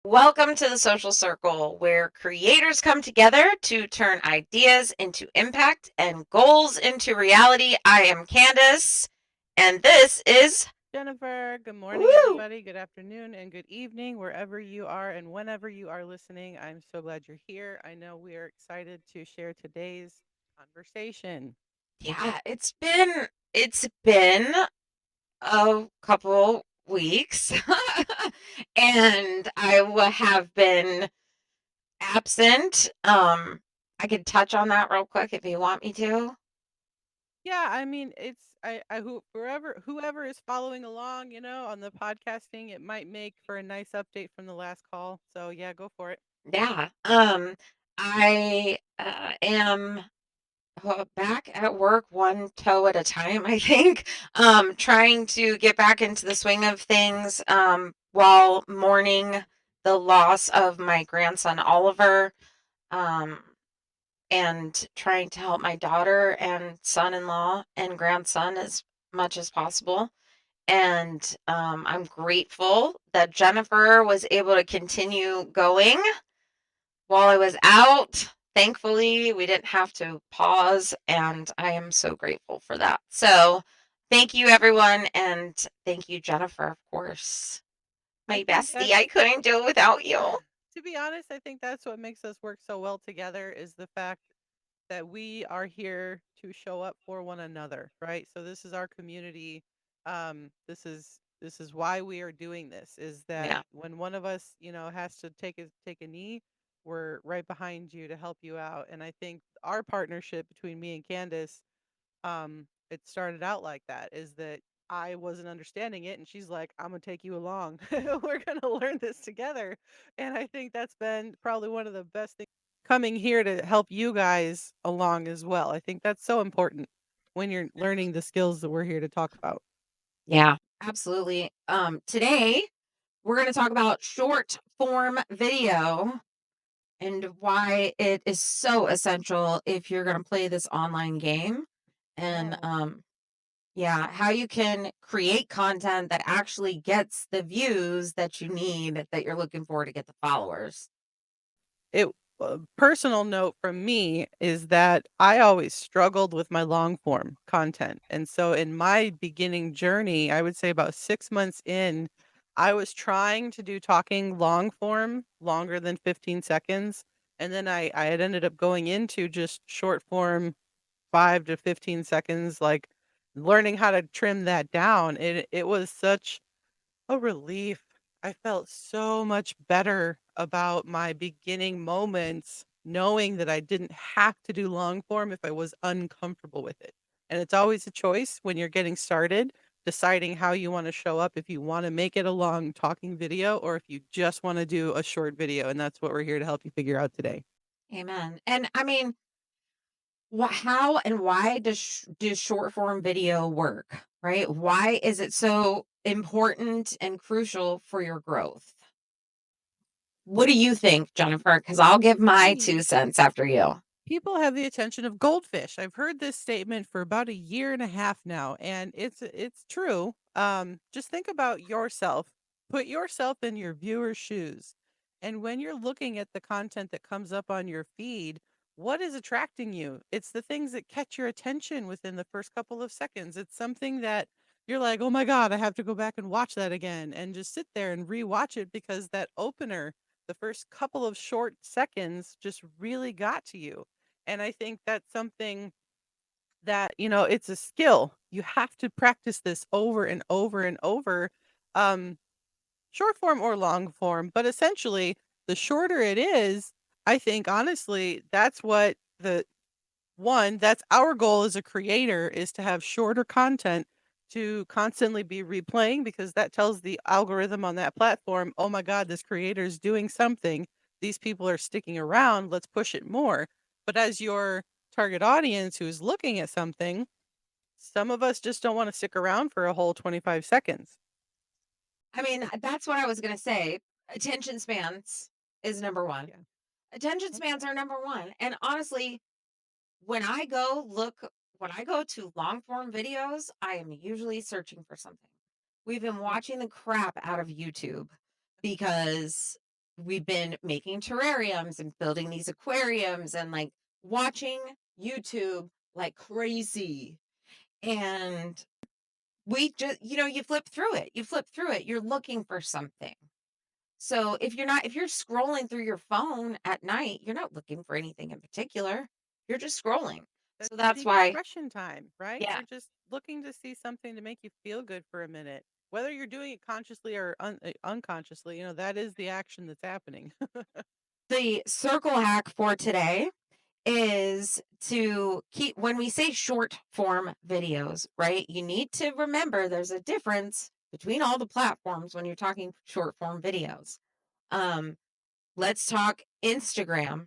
Welcome to the social circle where creators come together to turn ideas into impact and goals into reality. I am Candace, and this is Jennifer, good morning, woo. everybody. Good afternoon and good evening, wherever you are and whenever you are listening. I'm so glad you're here. I know we are excited to share today's conversation. Yeah, it's been a couple weeks, and have been absent. I could touch on that real quick if you want me to. Yeah, I mean, whoever is following along, on the podcasting, it might make for a nice update from the last call. So yeah, go for it. Yeah. I am back at work one toe at a time, I think. Trying to get back into the swing of things while mourning the loss of my grandson Oliver, um, and trying to help my daughter and son-in-law and grandson as much as possible. And I'm grateful that Jennifer was able to continue going while I was out. Thankfully, we didn't have to pause, and I am so grateful for that. So, thank you, everyone, and thank you, Jennifer, of course. I My think bestie, I that's couldn't do it without you. to be honest, I think that's what makes us work so well together is the fact that we are here to show up for one another, right? So this is our community. This is why we are doing this. Is that Yeah, when one of us, has to take a knee, we're right behind you to help you out. And I think our partnership between me and Candace, it started out like that. Is that I wasn't understanding it, and she's like, "I'm gonna take you along. We're gonna learn this together." And I think that's been probably one of the best things coming here to help you guys along as well. I think that's so important when you're learning the skills that we're here to talk about. yeah, absolutely. Today we're going to talk about short form video and why it is so essential if you're going to play this online game. And Yeah. yeah, how you can create content that actually gets the views that you need, that you're looking for to get the followers. It A personal note from me is that I always struggled with my long form content. And so in my beginning journey, I would say about 6 months in, I was trying to do talking long form, longer than 15 seconds, and then I had ended up going into just short form 5 to 15 seconds, like, learning how to trim that down. It was such a relief. I felt so much better about my beginning moments, knowing that I didn't have to do long form if I was uncomfortable with it. And it's always a choice when you're getting started, deciding how you want to show up, if you want to make it a long talking video or if you just want to do a short video. And that's what we're here to help you figure out today. Amen. And I mean, how and why does short form video work, right? Why is it so important and crucial for your growth? What do you think, Jennifer? Because I'll give my Hey, 2 cents after you. people have the attention of goldfish. I've heard this statement for about a year and a half now, and it's true. Just think about yourself. Put yourself in your viewer's shoes. And when you're looking at the content that comes up on your feed, what is attracting you? It's the things that catch your attention within the first couple of seconds. It's something that you're like, "Oh my god, I have to go back and watch that again," and just sit there and rewatch it because that opener, the first couple of short seconds just really got to you. And I think that's something that, it's a skill. You have to practice this over and over and over, um, short form or long form. But essentially, the shorter it is, I think honestly, that's our goal as a creator is to have shorter content to constantly be replaying because that tells the algorithm on that platform, oh my God, this creator is doing something. These people are sticking around. Let's push it more. But as your target audience who's looking at something, some of us just don't want to stick around for a whole 25 seconds. I mean, that's what I was going to say. Attention spans is number one. Yeah. Attention spans are number one. And honestly, when I go look, when I go to long form videos, I am usually searching for something. We've been Yeah. watching the crap out of YouTube because we've been making terrariums and building these aquariums and like watching YouTube like crazy. And we just, you flip through it. You flip through it. You're looking for something. So if you're scrolling through your phone at night, you're not looking for anything in particular. You're just scrolling. That's So that's why, decompression time, right? yeah. You're just looking to see something to make you feel good for a minute. Whether you're doing it consciously or unconsciously, that is the action that's happening. The circle hack for today is to keep, when we say short form videos, right? You need to remember there's a difference between all the platforms when you're talking short form videos. Um, let's talk Instagram.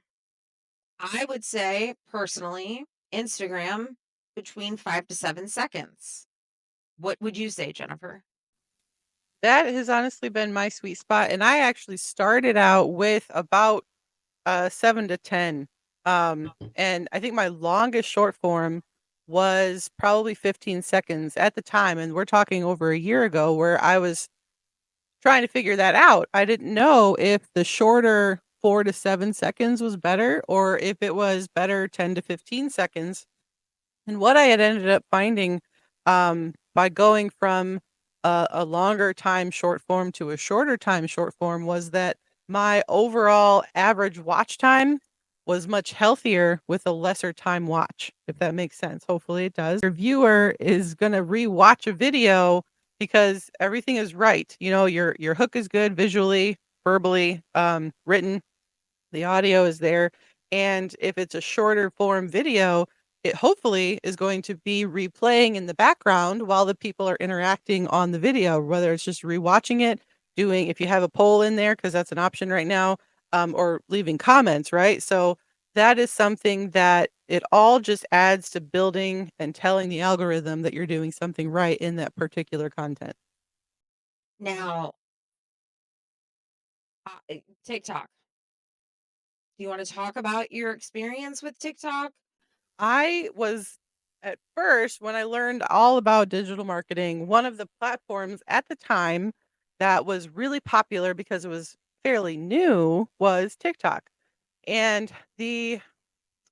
I would say personally, Instagram between 5 to 7 seconds. What would you say, Jennifer? That has honestly been my sweet spot, and I actually started out with about 7 to 10. And I think my longest short form was probably 15 seconds at the time, and we're talking over a year ago where I was trying to figure that out. I didn't know if the shorter 4 to 7 seconds was better or if it was better 10 to 15 seconds. And what I had ended up finding, by going from a longer time short form to a shorter time short form was that my overall average watch time was much healthier with a lesser time watch, if that makes sense. Hopefully it does. Your viewer is going to rewatch a video because everything is right. Your hook is good visually, verbally, written, the audio is there, and if it's a shorter form video, it hopefully is going to be replaying in the background while the people are interacting on the video, whether it's just rewatching it, doing if you have a poll in there, because that's an option right now, or leaving comments, right? So that is something that it all just adds to building and telling the algorithm that you're doing something right in that particular content. Now, TikTok. Do you want to talk about your experience with TikTok? I was at first, when I learned all about digital marketing, one of the platforms at the time that was really popular because it was fairly new was TikTok. And the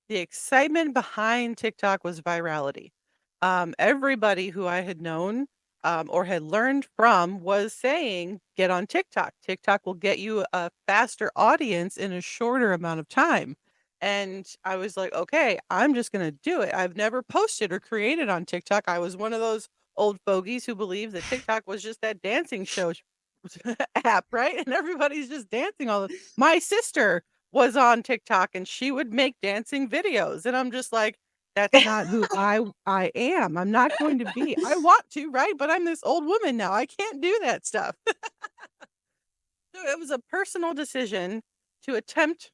excitement behind TikTok was virality. Everybody who I had known, or had learned from was saying, get on TikTok. TikTok will get you a faster audience in a shorter amount of time. And I was like, okay, I'm just going to do it. I've never posted or created on TikTok. I was one of those old fogies who believed that TikTok was just that dancing show app, right? And everybody's just dancing all the My sister was on TikTok and she would make dancing videos. And I'm just like, that's not who I am. I'm not going to be. I want to, right? But I'm this old woman now. I can't do that stuff. So it was a personal decision to attempt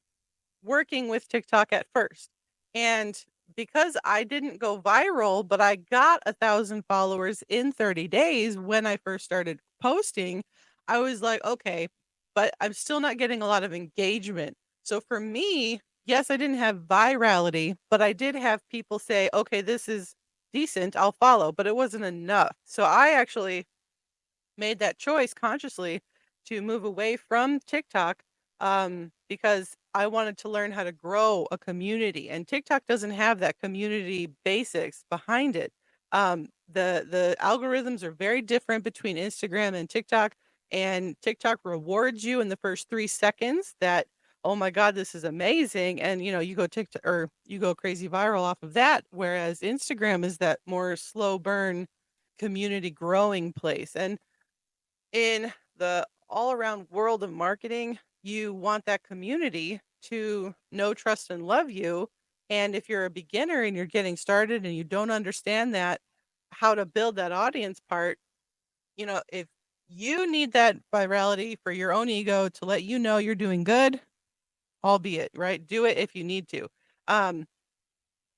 working with TikTok at first. And because I didn't go viral, but I got 1,000 followers in 30 days when I first started posting, I was like, okay, but I'm still not getting a lot of engagement. So for me, yes, I didn't have virality, but I did have people say, okay, this is decent, I'll follow, but it wasn't enough. So I actually made that choice consciously to move away from TikTok, because I wanted to learn how to grow a community, and TikTok doesn't have that community basics behind it. The algorithms are very different between Instagram and TikTok, and TikTok rewards you in the first 3 seconds that, oh my God, this is amazing, and you go TikTok or you go crazy viral off of that. Whereas Instagram is that more slow burn community growing place, and in the all around world of marketing, you want that community to know, trust, and love you. And if you're a beginner and you're getting started and you don't understand that, how to build that audience part, if you need that virality for your own ego to let you know you're doing good, albeit, right? Do it if you need to. Um,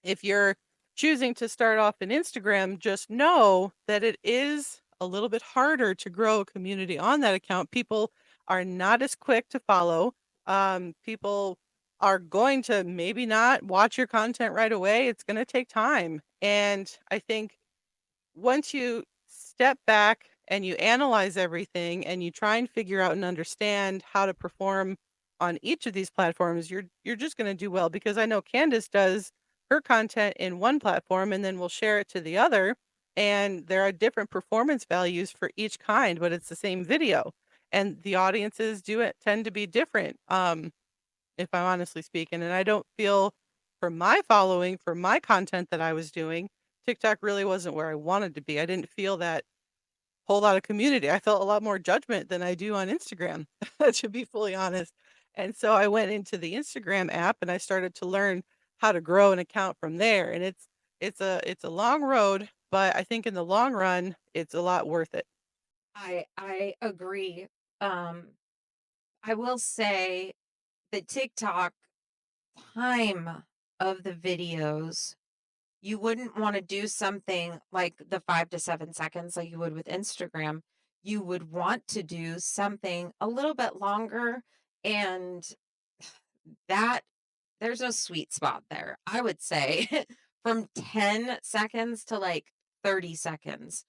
if you're choosing to start off in Instagram, just know that it is a little bit harder to grow a community on that account. People are not as quick to follow. People are going to maybe not watch your content right away. It's going to take time. And I think once you step back and you analyze everything and you try and figure out and understand how to perform on each of these platforms, you're just going to do well, because I know Candace does her content in one platform and then will share it to the other, and there are different performance values for each kind, but it's the same video, and the audiences do it tend to be different. If I'm honestly speaking, and I don't feel, for my following, for my content that I was doing, TikTok really wasn't where I wanted to be. I didn't feel that whole lot of community. I felt a lot more judgment than I do on Instagram, to be fully honest. And so I went into the Instagram app and I started to learn how to grow an account from there. And it's a long road, but I think in the long run, it's a lot worth it. I agree. Um, I will say the TikTok time of the videos, you wouldn't want to do something like the 5 to 7 seconds like you would with Instagram. You would want to do something a little bit longer, and that there's no sweet spot there. I would say from 10 seconds to like 30 seconds.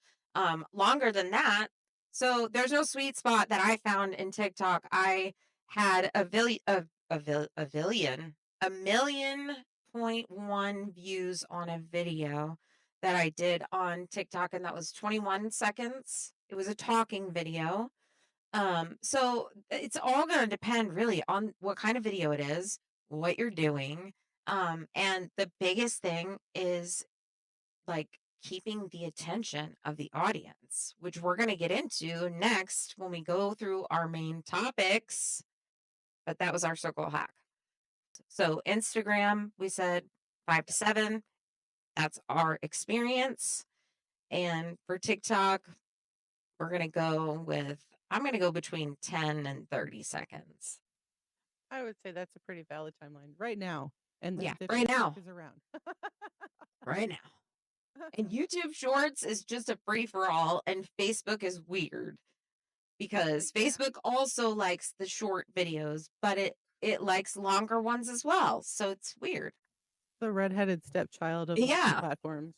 Longer than that. So there's no sweet spot that I found in TikTok. I had a million point one views on a video that I did on TikTok, and that was 21 seconds. It was a talking video. So it's all going to depend really on what kind of video it is, what you're doing. And the biggest thing is like keeping the attention of the audience, which we're going to get into next when we go through our main topics. But that was our circle hack. So Instagram, we said 5 to 7. That's our experience. And for TikTok, we're going to go with, I'm going to go between 10 and 30 seconds. I would say that's a pretty valid timeline right now. And Yeah, if right TikTok now, is around. right now. And YouTube Shorts is just a free for all, and Facebook is weird because Yeah. Facebook also likes the short videos, but it likes longer ones as well. So it's weird. The redheaded stepchild of all Yeah, platforms.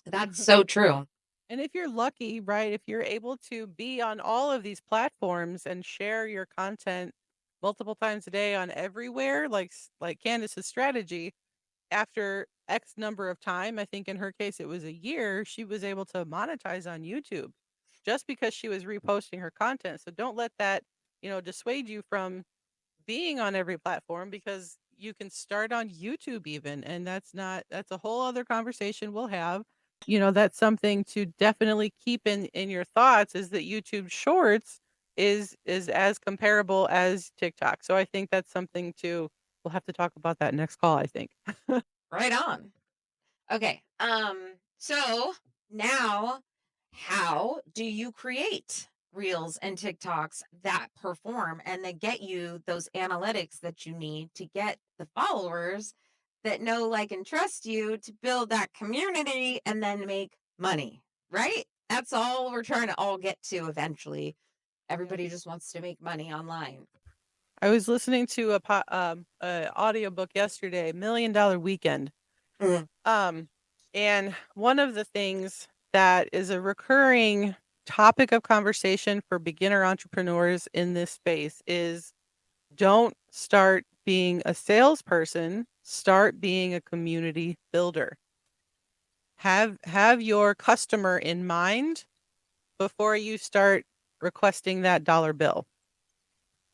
that's so true. And if you're lucky, right, if you're able to be on all of these platforms and share your content multiple times a day on everywhere, like Candace's strategy, after X number of time, I think in her case it was a year, she was able to monetize on YouTube just because she was reposting her content. So don't let that, dissuade you from being on every platform, because you can start on YouTube even, and that's a whole other conversation we'll have. That's something to definitely keep in your thoughts, is that YouTube Shorts is as comparable as TikTok. So I think that's something to we'll have to talk about that next call, I think. Right on. Okay. So now how do you create reels and TikToks that perform and that get you those analytics that you need to get the followers that know, like, and trust you to build that community and then make money, right? That's all we're trying to all get to eventually. Yep. Everybody just wants to make money online. I was listening to a audiobook yesterday, Million Dollar Weekend. Mm. Um, and one of the things that is a recurring topic of conversation for beginner entrepreneurs in this space is, don't start being a salesperson, start being a community builder. Have your customer in mind before you start requesting that dollar bill.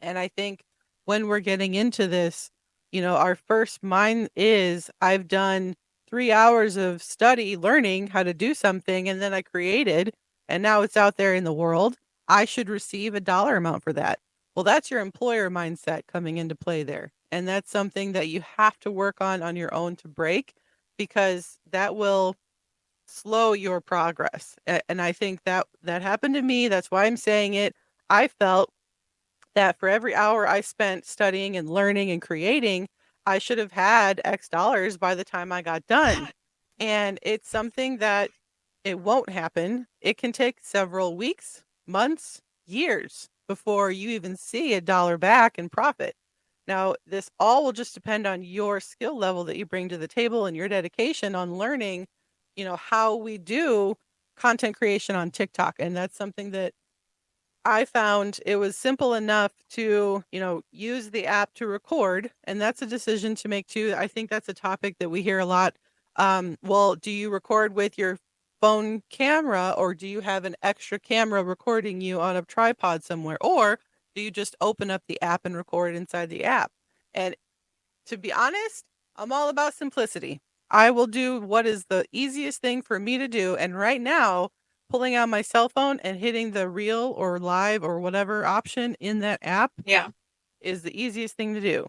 And I think when we're getting into this, our first mind is, I've done 3 hours of study learning how to do something, and then I created, and now it's out there in the world. I should receive a dollar amount for that. Well, that's your employer mindset coming into play there. And that's something that you have to work on your own to break, because that will slow your progress. And I think that happened to me. That's why I'm saying it. I felt that for every hour I spent studying and learning and creating, I should have had X dollars by the time I got done. And it's something that it won't happen. It can take several weeks, months, years before you even see a dollar back in profit. Now, this all will just depend on your skill level that you bring to the table and your dedication on learning, how we do content creation on TikTok. And that's something that I found it was simple enough to, use the app to record, and that's a decision to make too. I think that's a topic that we hear a lot. Well, do you record with your phone camera or do you have an extra camera recording you on a tripod somewhere? Or do you just open up the app and record inside the app? And to be honest, I'm all about simplicity. I will do what is the easiest thing for me to do. And right now, pulling out my cell phone and hitting the reel or live or whatever option in that app Yeah. is the easiest thing to do.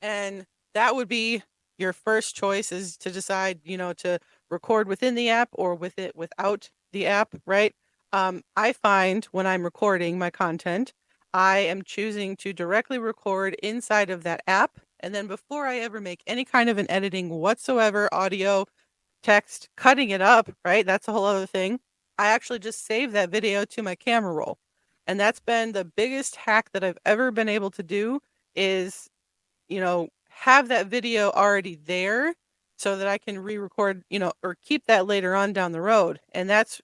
And that would be your first choice is to decide, to record within the app or with it without the app, right? I find when I'm recording my content, I am choosing to directly record inside of that app. And then before I ever make any kind of an editing whatsoever, audio, text, cutting it up, right? That's a whole other thing. I actually just save that video to my camera roll. And that's been the biggest hack that I've ever been able to do is have that video already there so that I can re-record, or keep that later on down the road. And that's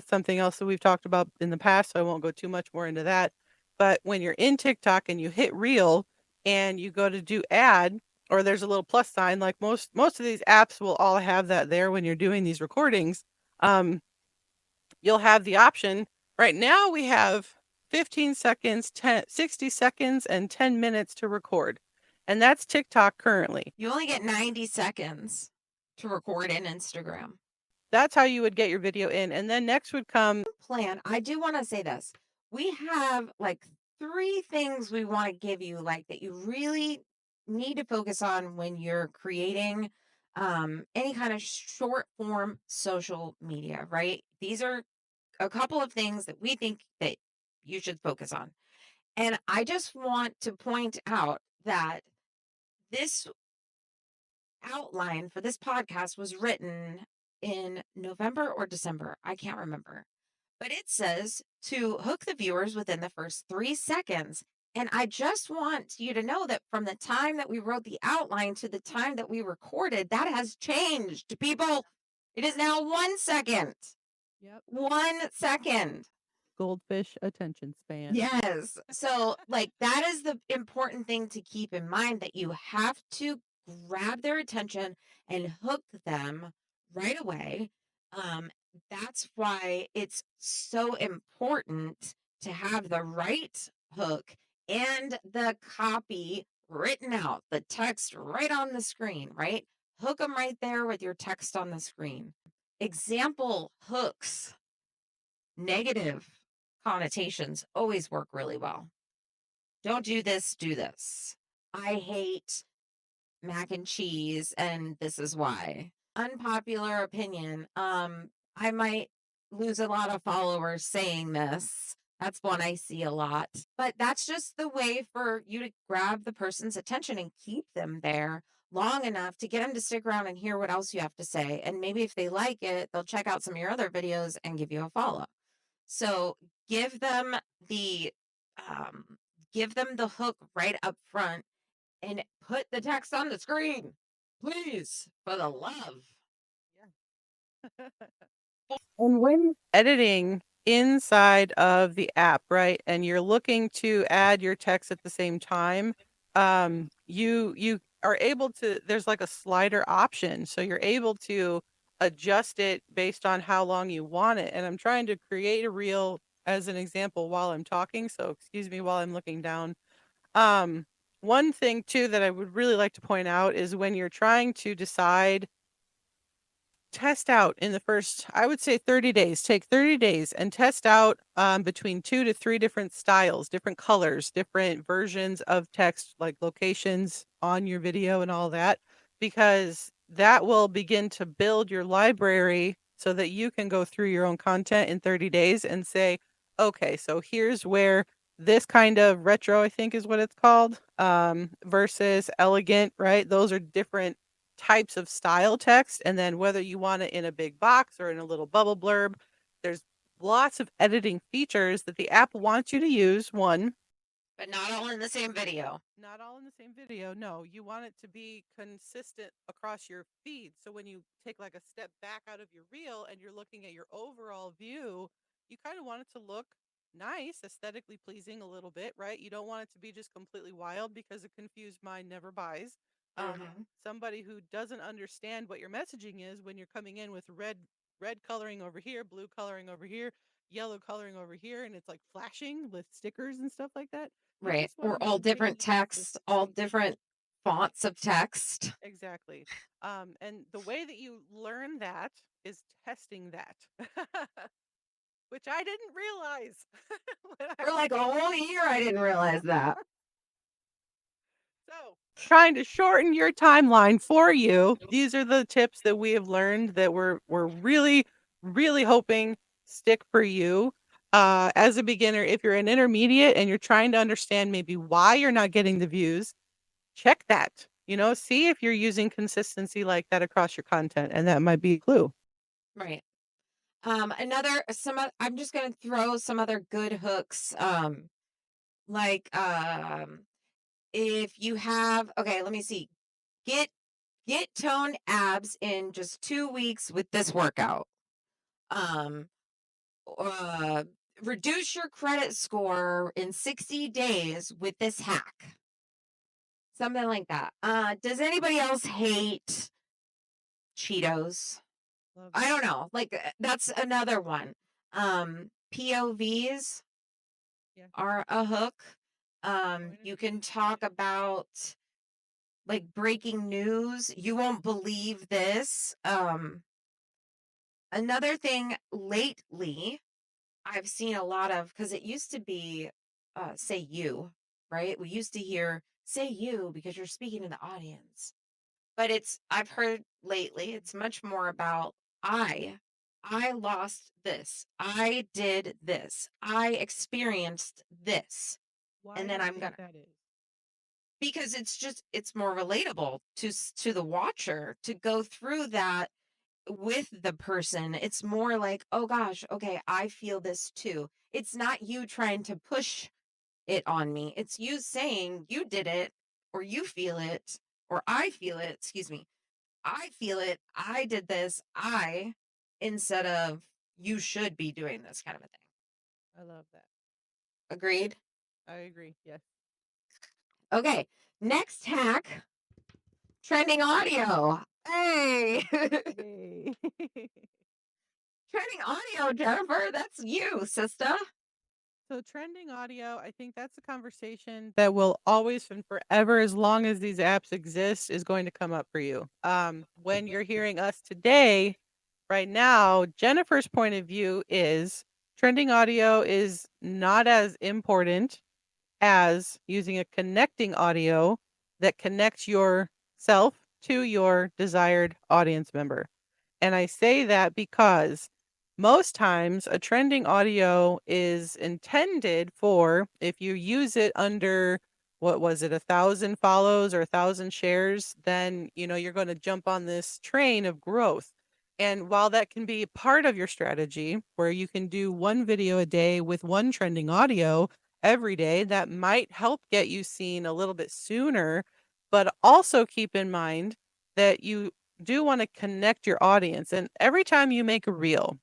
something else that we've talked about in the past, so I won't go too much more into that. But when you're in TikTok and you hit reel and you go to do ad or there's a little plus sign, like most of these apps will all have that there when you're doing these recordings. Um, you'll have the option. Right now we have 15 seconds, 10, 60 seconds, and 10 minutes to record. And that's TikTok currently. You only get 90 seconds to record in Instagram. That's how you would get your video in. And then next would come Plan. I do want to say this. We have like three things we want to give you, like that you really need to focus on when you're creating any kind of short form social media, right? These are a couple of things that we think that you should focus on. And I just want to point out that this outline for this podcast was written in November or December. I can't remember. But it says to hook the viewers within the first 3 seconds. And I just want you to know that from the time that we wrote the outline to the time that we recorded, that has changed. People, it is now 1 second. Yep. 1 second. Goldfish attention span. Yes. So, like, that is the important thing to keep in mind that you have to grab their attention and hook them right away. Um, that's why it's so important to have the right hook and the copy written out, the text right on the screen, right? Hook them right there with your text on the screen. Example hooks, negative connotations always work really well. Don't do this, do this. I hate mac and cheese, and this is why. Unpopular opinion. I might lose a lot of followers saying this. That's one I see a lot. But that's just the way for you to grab the person's attention and keep them there long enough to get them to stick around and hear what else you have to say. And maybe if they like it, they'll check out some of your other videos and give you a follow. So give them the um, give them the hook right up front and put the text on the screen, please, for the love. Yeah. And when editing inside of the app, right, and you're looking to add your text at the same time, you are able to. There's like a slider option, so you're able to adjust it based on how long you want it. And I'm trying to create a reel as an example while I'm talking, so excuse me while I'm looking down. Um, One thing too that I would really like to point out is when you're trying to decide test out in the first, I would say 30 days. Take 30 days and test out between 2 to 3 different styles, different colors, different versions of text, like locations on your video and all that, because that will begin to build your library so that you can go through your own content in 30 days and say, okay, so here's where this kind of retro, I think is what it's called, versus elegant, right? Those are different types of style text, and then whether you want it in a big box or in a little bubble blurb, there's lots of editing features that the app wants you to use. One, But not all in the same video. not all in the same video. No, you want it to be consistent across your feed. So when you take like a step back out of your reel and you're looking at your overall view, you kind of want it to look nice, aesthetically pleasing a little bit, right? You don't want it to be just completely wild because a confused mind never buys. Hmm. Somebody who doesn't understand what your messaging is when you're coming in with red coloring over here, blue coloring over here, yellow coloring over here, and it's like flashing with stickers and stuff like that. You Right. just want to Or all maintain different the texts, all consistency. different fonts of text. Exactly. And the way that you learn that is testing that, which I didn't realize when I For was like a learning. whole year, I didn't realize that. So, trying to shorten your timeline for you, these are the tips that we have learned that we're really, really hoping stick for you. As a beginner, if you're an intermediate and you're trying to understand maybe why you're not getting the views, check that. See if you're using consistency like that across your content, and that might be a clue. Right. I'm just gonna throw some other good hooks. Like if you have, okay, let me see. Get get toned abs in just 2 weeks with this workout. Um, uh, Reduce your credit score in 60 days with this hack. Something like that. Does anybody else hate Cheetos? Love I them. don't know. Like that's another one. POVs Yeah. are a hook. Point of You view. can talk Yep. about like breaking news. You won't believe this. Another thing lately, I've seen a lot of because it used to be say you, right? We used to hear say you because you're speaking to the audience. But I've heard lately, it's much more about I. I lost this. I did this. I experienced this. Why And do then you I'm think gonna, that is? because it's more relatable to the watcher to go through that with the person. It's more like, oh gosh, okay, I feel this too. It's not you trying to push it on me. It's you saying you did it, or you feel it, or I feel it, excuse me. I feel it. I did this. Instead of you should be doing this kind of a thing. I love that. Agreed? I agree. Yes. Okay. Next hack, trending audio. Hey, Yay. trending audio, Jennifer. That's you, sister. So trending audio, I think that's a conversation that will always and forever, as long as these apps exist, is going to come up for you. When you're hearing us today, right now, Jennifer's point of view is trending audio is not as important as using a connecting audio that connects yourself to your desired audience member. And I say that because most times a trending audio is intended for if you use it under what was it, 1,000 follows or 1,000 shares, then you're going to jump on this train of growth. And while that can be part of your strategy, where you can do one video a day with one trending audio every day, that might help get you seen a little bit sooner. But also keep in mind that you do want to connect your audience. And every time you make a reel,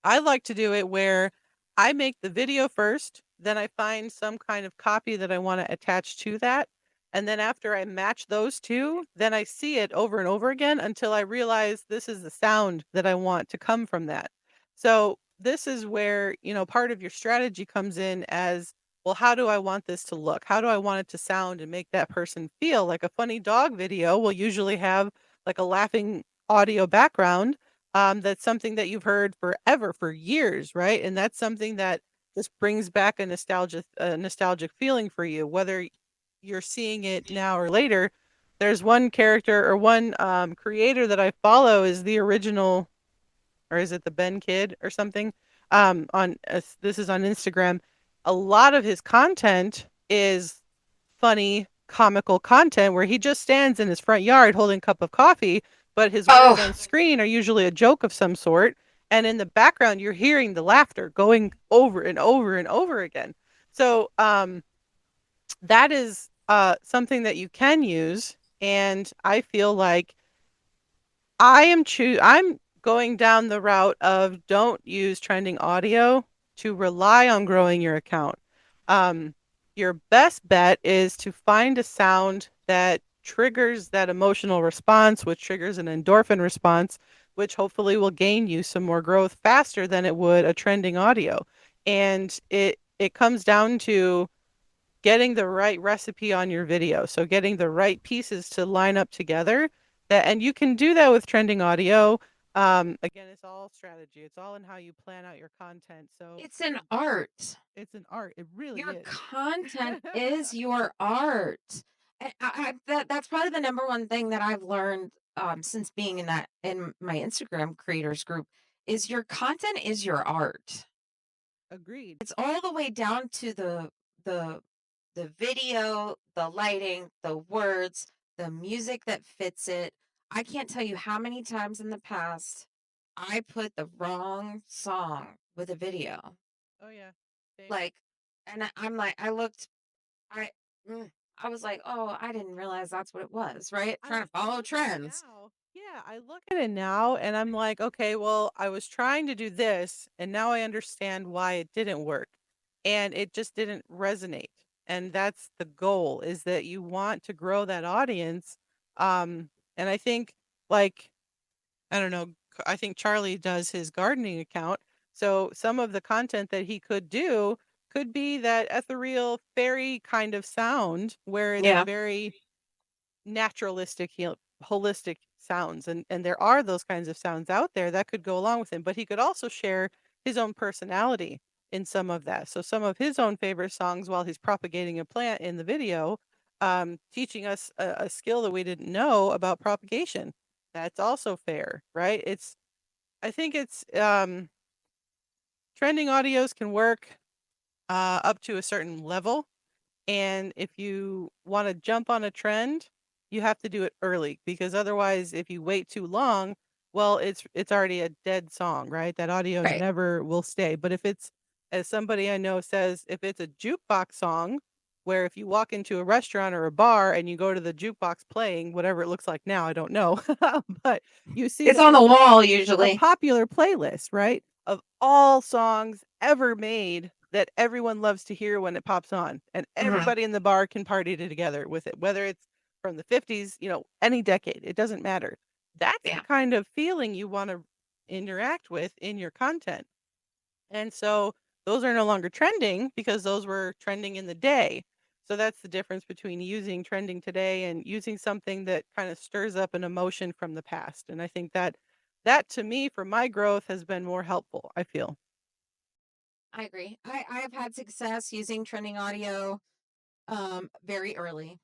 I like to do it where I make the video first, then I find some kind of copy that I want to attach to that. And then after I match those two, then I see it over and over again until I realize this is the sound that I want to come from that. So this is where, part of your strategy comes in as, well, how do I want this to look? How do I want it to sound and make that person feel? Like a funny dog video will usually have like a laughing audio background, that's something that you've heard forever, for years, right? And that's something that just brings back a nostalgic feeling for you, whether you're seeing it now or later. There's one character or one creator that I follow is the original, or is it the Ben Kid or something? This is on Instagram. A lot of his content is funny, comical content where he just stands in his front yard holding a cup of coffee, but his words Oh, on screen are usually a joke of some sort. And in the background, you're hearing the laughter going over and over and over again. So that is something that you can use. And I feel like I'm going down the route of don't use trending audio to rely on growing your account. Um, your best bet is to find a sound that triggers that emotional response, which triggers an endorphin response, which hopefully will gain you some more growth faster than it would a trending audio. And it comes down to getting the right recipe on your video. So getting the right pieces to line up together. That and you can do that with trending audio. Again, it's all strategy. It's all in how you plan out your content. So It's an art. it's an art. It really Your is. content is your art. That's probably the number one thing that I've learned since being in my Instagram creators group is your content is your art. Agreed. It's all the way down to the the video, the lighting, the words, the music that fits it. I can't tell you how many times in the past I put the wrong song with a video. Oh yeah. Same. Like, and I'm like, I looked, I, mm, I was like, oh, I didn't realize that's what it was, right? Trying to I follow look at it trends. now. Yeah, I look at it now and I'm like, okay, well, I was trying to do this and now I understand why it didn't work. And it just didn't resonate. And that's the goal is that you want to grow that audience. And I think like I don't know, I think Charlie does his gardening account. So some of the content that he could do could be that ethereal fairy kind of sound where it's Yeah. very naturalistic, holistic sounds, and there are those kinds of sounds out there that could go along with him. But he could also share his own personality in some of that. So some of his own favorite songs while he's propagating a plant in the video, teaching us a skill that we didn't know about propagation. That's also fair, right? It's I think it's trending audios can work up to a certain level, and if you want to jump on a trend, you have to do it early because otherwise if you wait too long, well, it's already a dead song, right? That audio Right. never will stay. But if it's as somebody I know says, if it's a jukebox song where if you walk into a restaurant or a bar and you go to the jukebox playing, whatever it looks like now, I don't know. But you see It's that on the it's wall a usually. popular playlist, right? Of all songs ever made that everyone loves to hear when it pops on. And Hmm. everybody in the bar can party together with it, whether it's from the 50s, any decade, it doesn't matter. That's the Yeah. kind of feeling you want to interact with in your content. And so those are no longer trending because those were trending in the day. So that's the difference between using trending today and using something that kind of stirs up an emotion from the past. And I think that to me for my growth has been more helpful, I feel. I agree. I have had success using trending audio very early.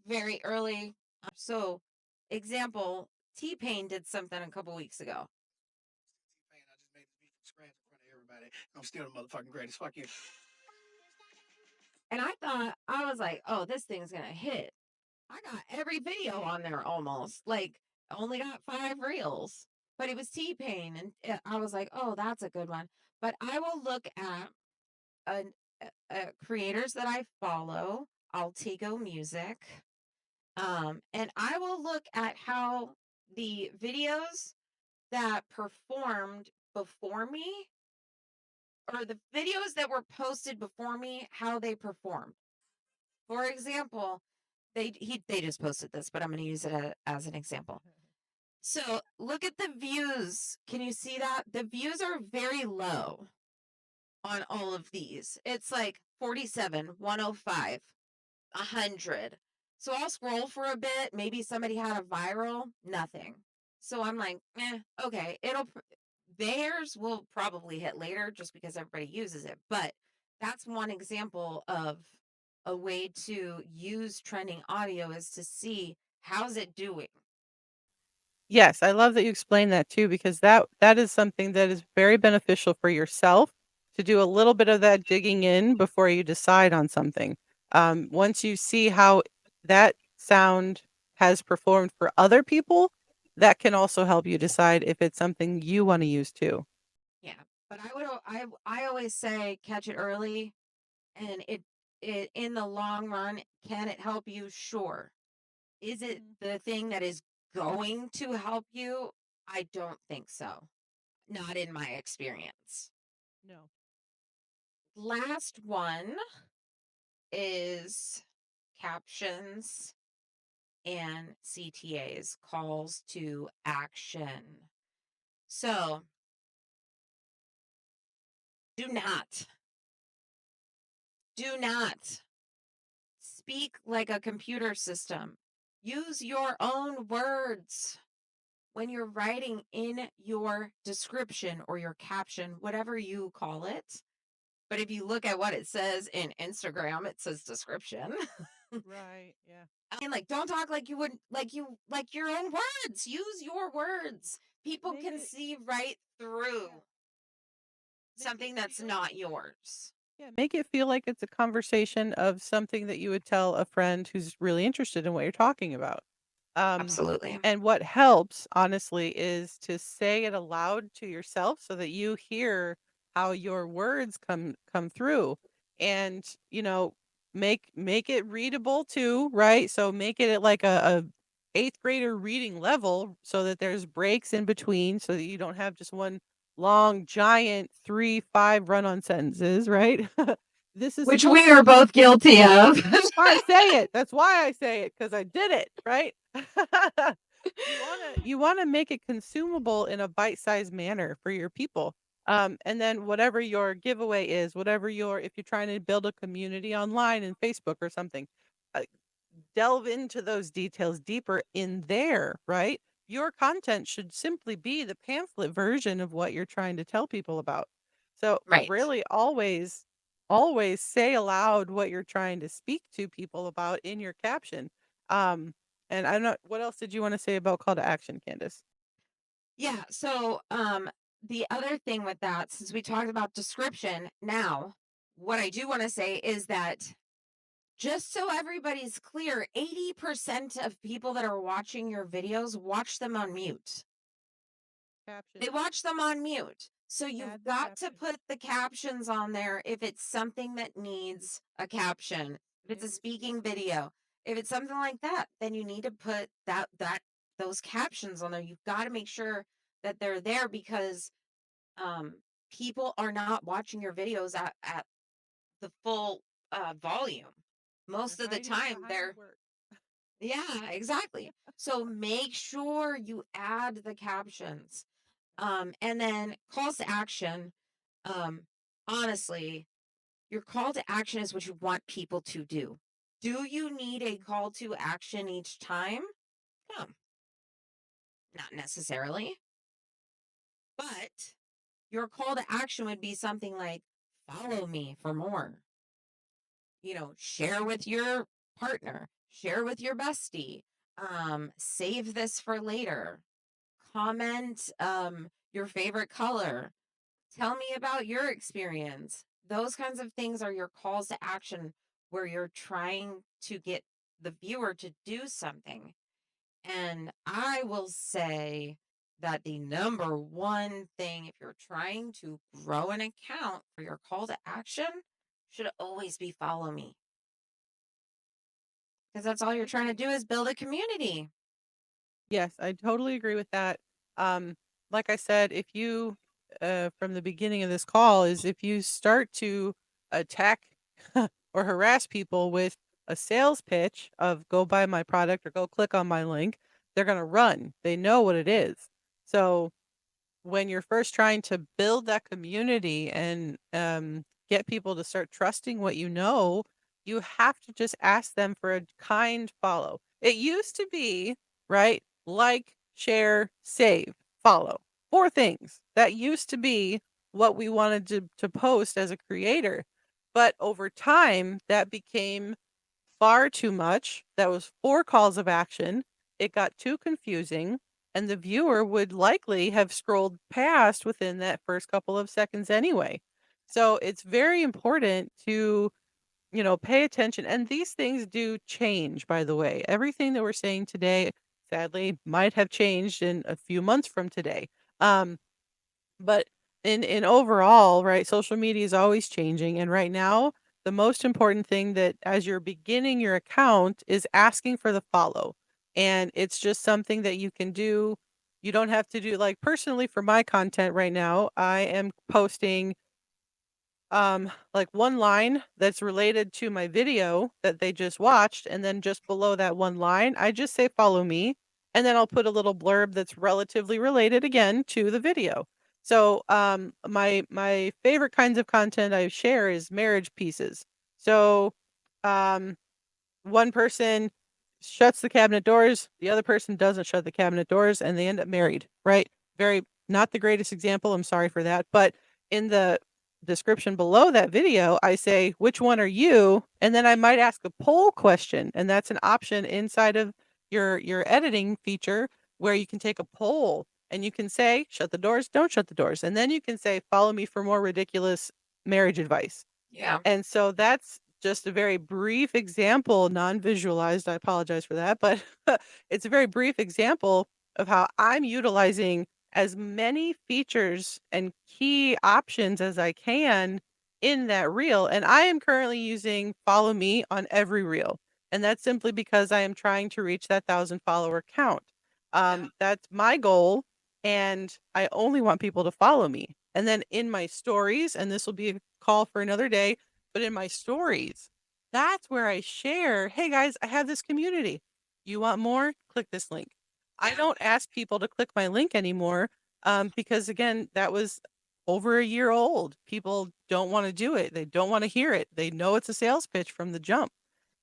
Very early. So example, T-Pain did something a couple weeks ago. Man, I just made this beat from scratch in front of everybody. I'm still the motherfucking greatest. Fuck you. And I thought, I was like, oh, this thing's gonna hit. I got every video on there almost. Like, only got 5 reels, but it was T Pain, and I was like, oh, that's a good one. But I will look at creators that I follow, Altigo Music, and I will look at how the videos that performed before me, or the videos that were posted before me, how they performed. For example, they just posted this, but I'm going to use it as an example. So look at the views. Can you see that? The views are very low on all of these. It's like 47, 105, 100. So I'll scroll for a bit. Maybe somebody had a viral, nothing. So I'm like, okay, theirs will probably hit later just because everybody uses it. But that's one example of a way to use trending audio is to see how's it doing. Yes, I love that you explained that too, because that is something that is very beneficial for yourself to do a little bit of that digging in before you decide on something. Once you see how that sound has performed for other people, that can also help you decide if it's something you want to use too. Yeah. But I always say catch it early, and it in the long run, can it help you? Sure. Is it Mhm. the thing that is going to help you? I don't think so. Not in my experience. No. Last one is captions and CTAs, calls to action. So do not, do not speak like a computer system. Use your own words when you're writing in your description or your caption, whatever you call it. But if you look at what it says in Instagram, it says description. Right. Yeah. I mean, like, don't talk like you would, like your own words. Use your words. People Make can it, see right through yeah, make it something that's feel, not yours. yeah, make it feel like it's a conversation of something that you would tell a friend who's really interested in what you're talking about. Um, Absolutely. and what helps, honestly, is to say it aloud to yourself so that you hear how your words come through. And, make it readable too, right? So make it at like a eighth grader reading level so that there's breaks in between so that you don't have just one long, giant 3, 5 run-on sentences, right? This is Which supposed we are both guilty of. that's why I say it. That's why I say it, because I did it, right? You wanna make it consumable in a bite-sized manner for your people. And then whatever your giveaway is, whatever your if you're trying to build a community online in Facebook or something, uh, delve into those details deeper in there, right? Your content should simply be the pamphlet version of what you're trying to tell people about. So Right. really always say aloud what you're trying to speak to people about in your caption. Um, and I'm not what else did you want to say about call to action, Candace? Yeah. So, the other thing with that, since we talked about description, now what I do want to say is that just so everybody's clear, 80% of people that are watching your videos watch them on mute. They Captions. watch them on mute. So Add you've the got to caption. put the captions on there if it's something that needs a caption. If it's a Candace, yeah. speaking video, if it's something like that, then you need to put that those captions on there. You've got to make sure that they're there because um people are not watching your videos at the full volume. They're Most of the hiding time behind the they're word. yeah, exactly. So make sure you add the captions. And then calls to action. Um, honestly, your call to action is what you want people to do. Do you need a call to action each time? No, not necessarily. But your call to action would be something like follow me for more. Share with your partner, share with your bestie, save this for later, comment your favorite color, tell me about your experience. Those kinds of things are your calls to action where you're trying to get the viewer to do something. And I will say that the number one thing, if you're trying to grow an account for your call to action, should always be follow me. Because that's all I you're trying to agree. do is build a community. Yes, I totally agree with that. Um, like I said, if you, from the beginning of this call, is if you start to attack or harass people with a sales pitch of go buy my product or go click on my link, they're going to run. They know what it is. So when you're first trying to build that community and get people to start trusting what you know, you have to just ask them for a kind follow. It used to be, right? Like, share, save, follow. 4 things. That used to be what we wanted to post as a creator. But over time, that became far too much. That was 4 calls of action. It got too confusing, and the viewer would likely have scrolled past within that first couple of seconds anyway. So it's very important to, pay attention. And these things do change, by the way. Everything that we're saying today, sadly, might have changed in a few months from today. Um, but in overall, right, social media is always changing, and right now, the most important thing that as you're beginning your account is asking for the follow. And it's just something that you can do You don't have to do like personally for my content right now, I am posting like one line that's related to my video that they just watched, and then just below that one line I just say follow me, and then I'll put a little blurb that's relatively related again to the video. So my favorite kinds of content I share is marriage pieces. So um one person shuts the cabinet doors, the other person doesn't shut the cabinet doors, and they end up married, right? Very not the greatest example. I'm sorry for that. But in the description below that video, I say, which one are you? And then I might ask a poll question. And that's an option inside of your editing feature where you can take a poll and you can say, shut the doors, don't shut the doors. And then you can say, follow me for more ridiculous marriage advice. Yeah. And so that's just a very brief example, non-visualized, I apologize for that, but it's a very brief example of how I'm utilizing as many features and key options as I can in that reel, and I am currently using follow me on every reel, and that's simply because I am trying to reach that 1,000 follower count. That's my goal, and I only want people to follow me. And then in my stories, and this will be a call for another day, but in my stories, that's where I share, "Hey guys, I have this community. You want more? Click this link." I Yeah. don't ask people to click my link anymore, because again, that was over a year old. People don't wanna do it. They don't wanna hear it. They know it's a sales pitch from the jump.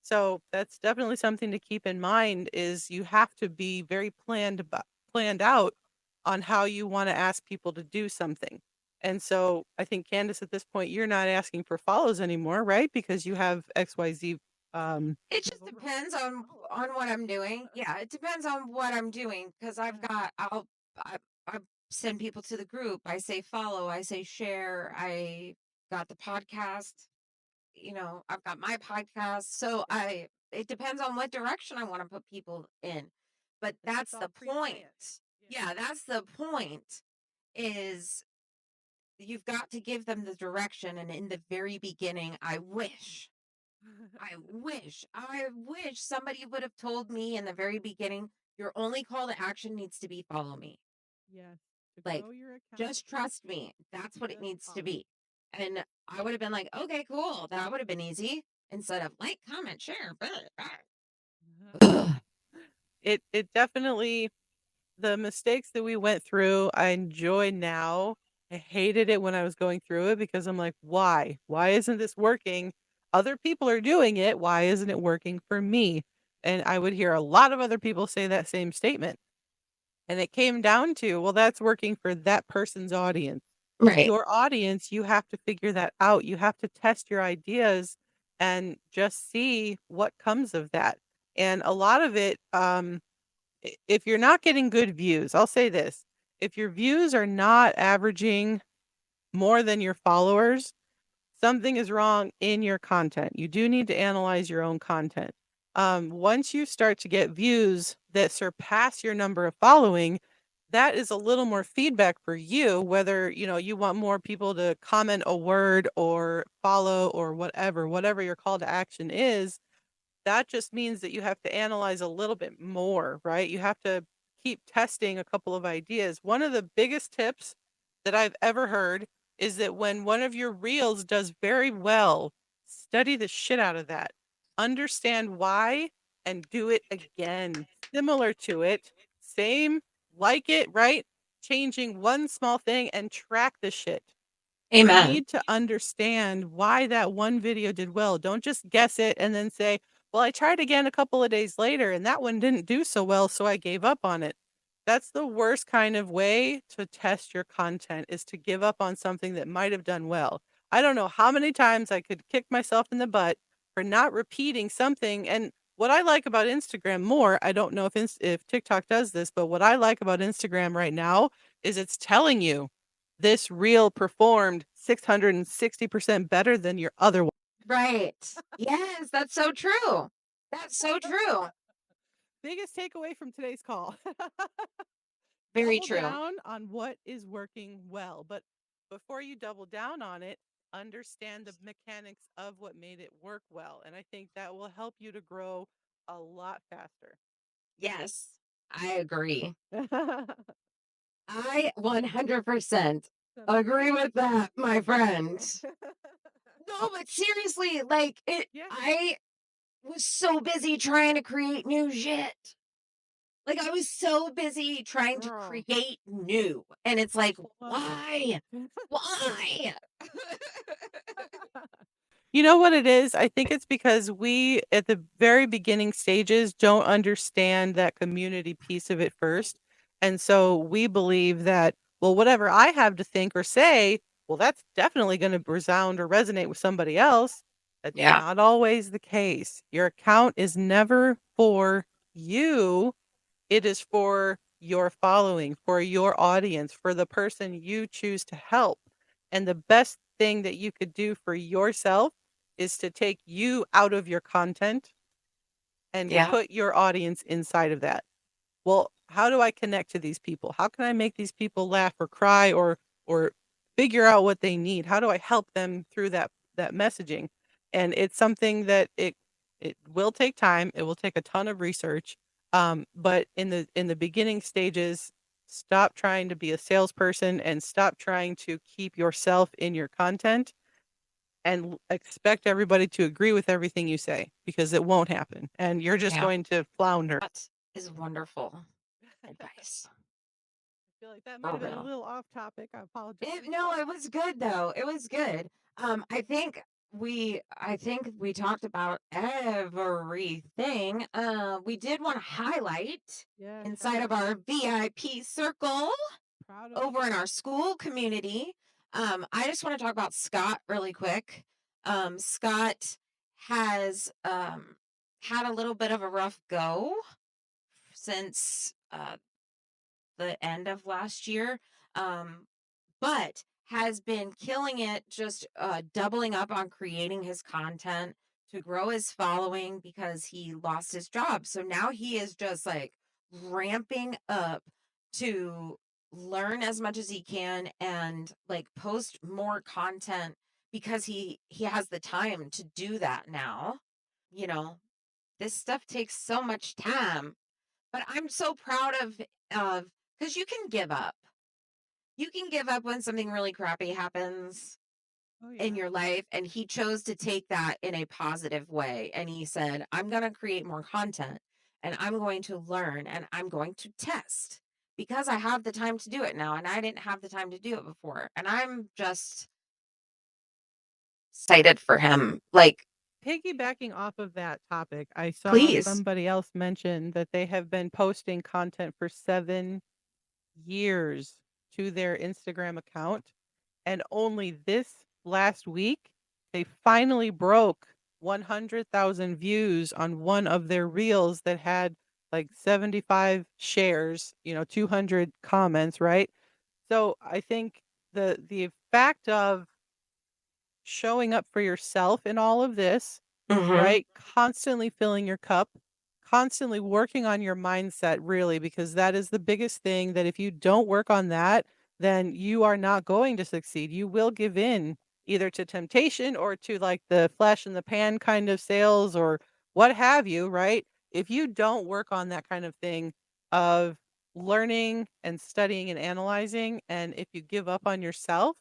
So, that's definitely something to keep in mind is you have to be very planned out on how you wanna ask people to do something. And so I think Candace, at this point, you're not asking for follows anymore, right? Because you have XYZ. It just depends on what I'm doing. Yeah, it depends on what I'm doing because I send people to the group. I say follow. I say share. I got the podcast. I've got my podcast. So it depends on what direction I want to put people in. But And that's that's the all pre-planned. point. Yeah, that's the point. Is you've got to give them the direction, and in the very beginning, I wish somebody would have told me in the very beginning, your only call to action needs to be follow me. Yes, to Like, grow your account just trust me. That's what it just needs to follow. be. And I would have been like, okay, cool. That would have been easy instead of like, comment, share. Ugh. It definitely the mistakes that we went through, I enjoy now. I hated it when I was going through it because I'm like, why? Why isn't this working? Other people are doing it. Why isn't it working for me? And I would hear a lot of other people say that same statement. And it came down to, well, that's working for that person's audience. Right. Your audience, you have to figure that out. You have to test your ideas and just see what comes of that. And a lot of it, if you're not getting good views, I'll say this, if your views are not averaging more than your followers, something is wrong in your content. You do need to analyze your own content. Once you start to get views that surpass your number of following, that is a little more feedback for you, whether, you want more people to comment a word or follow or whatever your call to action is. That just means that you have to analyze a little bit more, right? You have to keep testing a couple of ideas. One of the biggest tips that I've ever heard is that when one of your reels does very well, study the shit out of that. Understand why and do it again. Similar to it, same, like it, right? Changing one small thing and track the shit. You Amen. need to understand why that one video did well. Don't just guess it and then say, "Well, I tried again a couple of days later and that one didn't do so well, so I gave up on it." That's the worst kind of way to test your content is to give up on something that might have done well. I don't know how many times I could kick myself in the butt for not repeating something. And what I like about Instagram more, I don't know if TikTok does this, but what I like about Instagram right now is it's telling you this reel performed 660% better than your other one. Right. Yes, that's so true. That's so true. Biggest takeaway from today's call. Very Double true. down on what is working well. But before you double down on it, understand the mechanics of what made it work well. And I think that will help you to grow a lot faster. Yes, I agree. I 100% So agree with that, my friend. okay. No, but seriously, like it Yeah, I was so busy trying to create new shit. Like I was so busy trying to girl. create new. And it's like, Whole other. why? Why? You know what it is? I think it's because we, at the very beginning stages, don't understand that community piece of it first. And so we believe that, well, whatever I have to think or say, well, that's definitely going to resound or resonate with somebody else. That's Yeah, not always the case. Your account is never for you, it is for your following, for your audience, for the person you choose to help. And the best thing that you could do for yourself is to take you out of your content and yeah, put your audience inside of that. Well, how do I connect to these people? How can I make these people laugh or cry or figure out what they need? How do I help them through that messaging? And it's something that it will take time. It will take a ton of research. But in the beginning stages, stop trying to be a salesperson and stop trying to keep yourself in your content and expect everybody to agree with everything you say because it won't happen and you're just yeah. going to flounder. That is wonderful advice. Feel like that might For have been a real. little off topic. I apologize. No, it was good though. It was good. I think we talked about everything. We did want to highlight Yes, inside of highlight. our VIP circle Proud of over in her. our school community. I just want to talk about Scott really quick. Scott has had a little bit of a rough go since the end of last year. Um, but has been killing it, just doubling up on creating his content to grow his following because he lost his job. So now he is just like ramping up to learn as much as he can and like post more content because he has the time to do that now. You know, this stuff takes so much time, but I'm so proud of because you can give up. You can give up when something really crappy happens Oh in yeah. your life. And he chose to take that in a positive way. And he said, I'm going to create more content and I'm going to learn and I'm going to test because I have the time to do it now. And I didn't have the time to do it before. And I'm just excited for him. Like, Piggybacking off of that topic, I saw please. somebody else mention that they have been posting content for 7 years to their Instagram account. And only this last week, they finally broke 100,000 views on one of their reels that had like 75 shares, 200 comments, right? So I think the fact of showing up for yourself in all of this, Hmm. right? Constantly filling your cup, constantly working on your mindset, really, because that is the biggest thing that if you don't work on that, then you are not going to succeed. You will give in either to temptation or to like the flash in the pan kind of sales or what have you, right? If you don't work on that kind of thing of learning and studying and analyzing, and if you give up on yourself,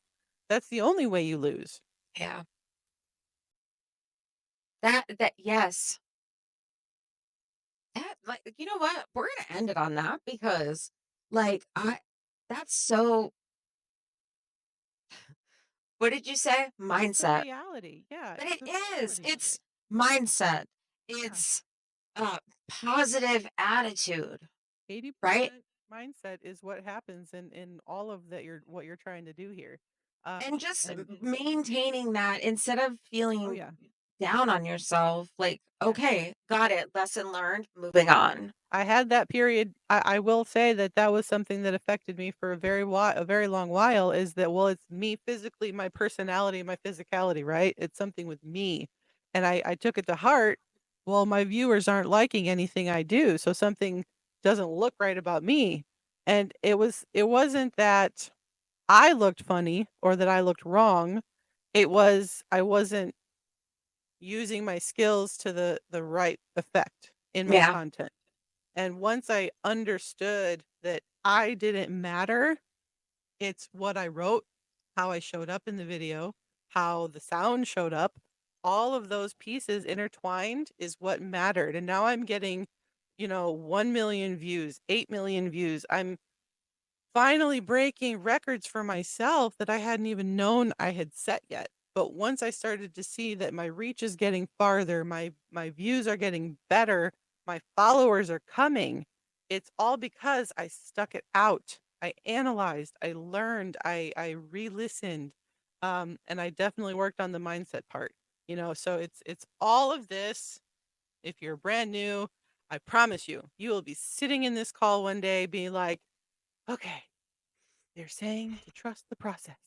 that's the only way you lose. Yeah. Yes. That, like, you know what? We're going to end it on that because, like, that's so, what did you say? It's the Mindset. reality. Yeah, But it's it the is. reality of it. It's mindset. Yeah. It's positive attitude, right? 80% mindset is what happens in all of that you're what you're trying to do here. And just And maintaining that instead of oh feeling yeah. down on yourself, like, Yeah. okay, got it, lesson learned, moving on. I had that period. I will say that that was something that affected me for a very long while is that well it's me physically, my personality, my physicality, right? It's something with me. And I took it to heart. Well, my viewers aren't liking anything I do, so something doesn't look right about me. And it wasn't that I looked funny or that I looked wrong. It was I wasn't using my skills to the right effect in my Yeah. content. And once I understood that I didn't matter. It's what I wrote, how I showed up in the video, how the sound showed up. All of those pieces intertwined is what mattered. And now I'm getting, 1 million views, 8 million views. I'm finally breaking records for myself that I hadn't even known I had set yet. But once I started to see that my reach is getting farther, my views are getting better, my followers are coming, it's all because I stuck it out. I analyzed, I learned, I re-listened, and I definitely worked on the mindset part. So it's all of this. If you're brand new, I promise you, you will be sitting in this call one day being like, okay, they're saying to trust the process.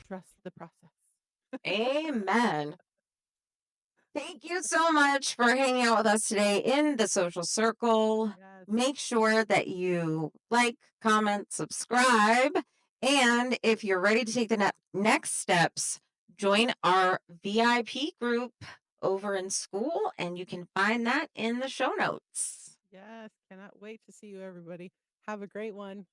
Trust the process. Amen. Thank you so much for hanging out with us today in the social circle. Yes. Make sure that you like, comment, subscribe. And if you're ready to take the next steps, join our VIP group over in school, and you can find that in the show notes. Yes. Cannot wait to see you, everybody. Have a great one.